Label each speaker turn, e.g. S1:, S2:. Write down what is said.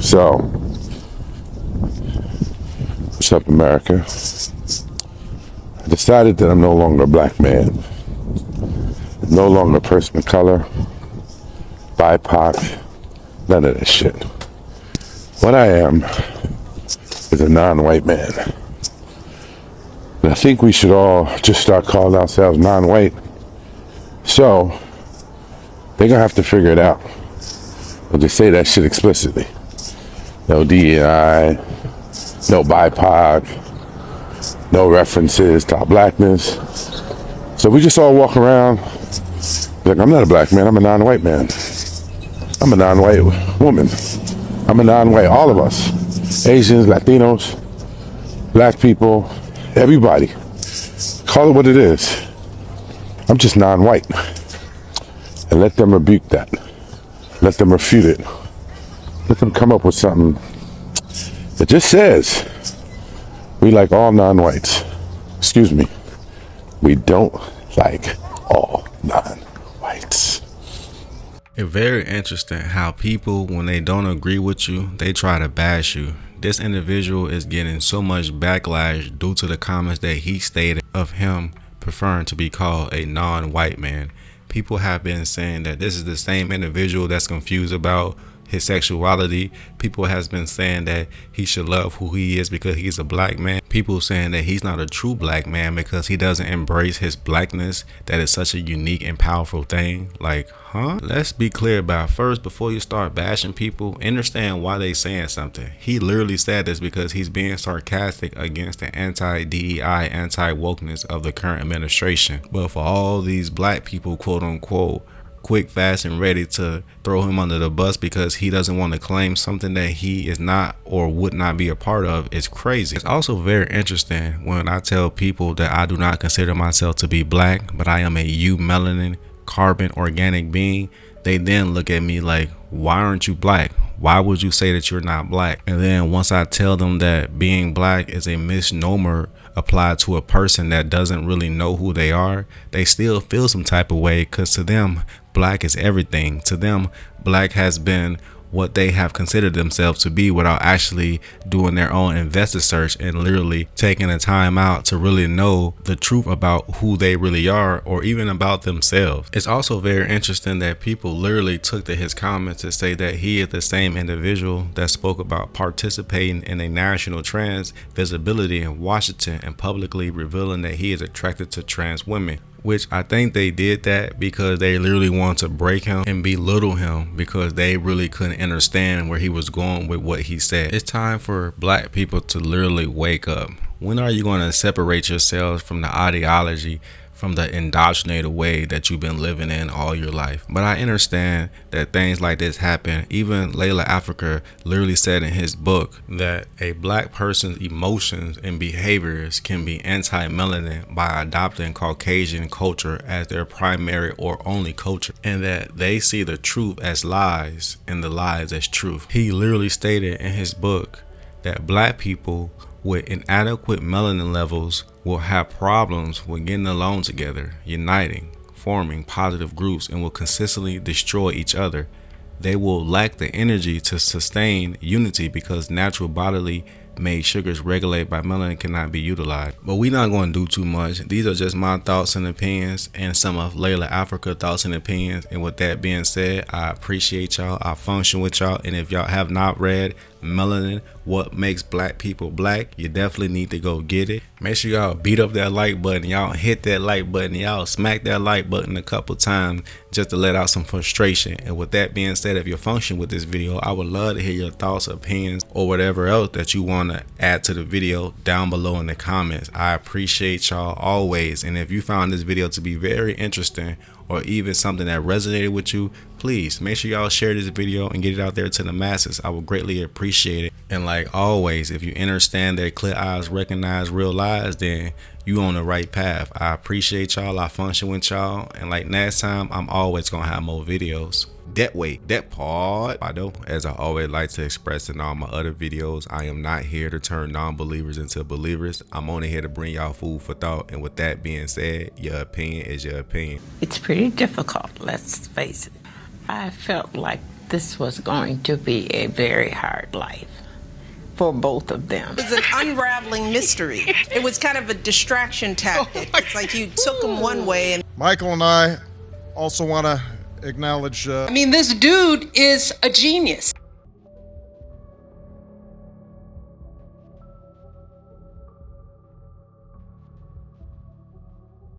S1: So, what's up, America? I decided that I'm no longer a black man, no longer a person of color, BIPOC, none of that shit. What I am is a non-white man. And I think we should all just start calling ourselves non-white. So, they're gonna have to figure it out. They'll just say that shit explicitly. No DEI, no BIPOC, no references to our blackness. So we just all walk around like, I'm not a black man, I'm a non-white man. I'm a non-white woman. I'm a non-white, all of us. Asians, Latinos, black people, everybody. Call it what it is. I'm just non-white. And let them rebuke that. Let them refute it. Let them come up with something that just says, we like all non-whites. Excuse me. We don't like all non-whites.
S2: It's very interesting how people, when they don't agree with you, they try to bash you. This individual is getting so much backlash due to the comments that he stated of him preferring to be called a non-white man. People have been saying that this is the same individual that's confused about his sexuality. People has been saying that he should love who he is because he's a black man. People saying that he's not a true black man because he doesn't embrace his blackness. That is such a unique and powerful thing. Like, huh? Let's be clear about first, before you start bashing people, understand why they saying something. He literally said this because he's being sarcastic against the anti-DEI, anti-wokeness of the current administration. But for all these black people, quote unquote, quick, fast, and ready to throw him under the bus because he doesn't want to claim something that he is not or would not be a part of, is crazy. It's also very interesting when I tell people that I do not consider myself to be black, but I am a melanin carbon organic being. They then look at me like, why aren't you black? Why would you say that you're not black? And then once I tell them that being black is a misnomer applied to a person that doesn't really know who they are, they still feel some type of way, because to them, black is everything. To them, black has been what they have considered themselves to be without actually doing their own investor search and literally taking the time out to really know the truth about who they really are or even about themselves. It's also very interesting that people literally took to his comments to say that he is the same individual that spoke about participating in a national trans visibility in Washington and publicly revealing that he is attracted to trans women. Which I think they did that because they literally wanted to break him and belittle him because they really couldn't understand where he was going with what he said. It's time for black people to literally wake up. When are you going to separate yourselves from the ideology, from the indoctrinated way that you've been living in all your life? But I understand that things like this happen. Even Layla Africa literally said in his book that a black person's emotions and behaviors can be anti-melanin by adopting Caucasian culture as their primary or only culture, and that they see the truth as lies and the lies as truth. He literally stated in his book that black people with inadequate melanin levels will have problems with getting along together, uniting, forming positive groups, and will consistently destroy each other. They will lack the energy to sustain unity because natural bodily made sugars regulated by melanin cannot be utilized. But we're not going to do too much. These are just my thoughts and opinions and some of Layla Africa thoughts and opinions. And with that being said, I appreciate y'all. I function with y'all. And if y'all have not read Melanin, What Makes Black People Black, you definitely need to go get it. Make sure y'all beat up that like button. Y'all hit that like button. Y'all smack that like button a couple times just to let out some frustration. And with that being said, if you function with this video, I would love to hear your thoughts, opinions, or whatever else that you want to add to the video down below in the comments. I appreciate y'all always. And if you found this video to be very interesting or even something that resonated with you, please make sure y'all share this video and get it out there to the masses. I would greatly appreciate it. And like always, if you understand that clear eyes recognize real lies, then you on the right path. I appreciate y'all. I function with y'all. And like next time, I'm always going to have more videos. That way, that part. I know, as I always like to express in all my other videos, I am not here to turn non-believers into believers. I'm only here to bring y'all food for thought. And with that being said, your opinion is your opinion.
S3: It's pretty difficult, let's face it. I felt like this was going to be a very hard life for both of them.
S4: It was an unraveling mystery. It was kind of a distraction tactic. It's like you took them one way and...
S5: Michael and I also want to acknowledge...
S6: I mean, this dude is a genius.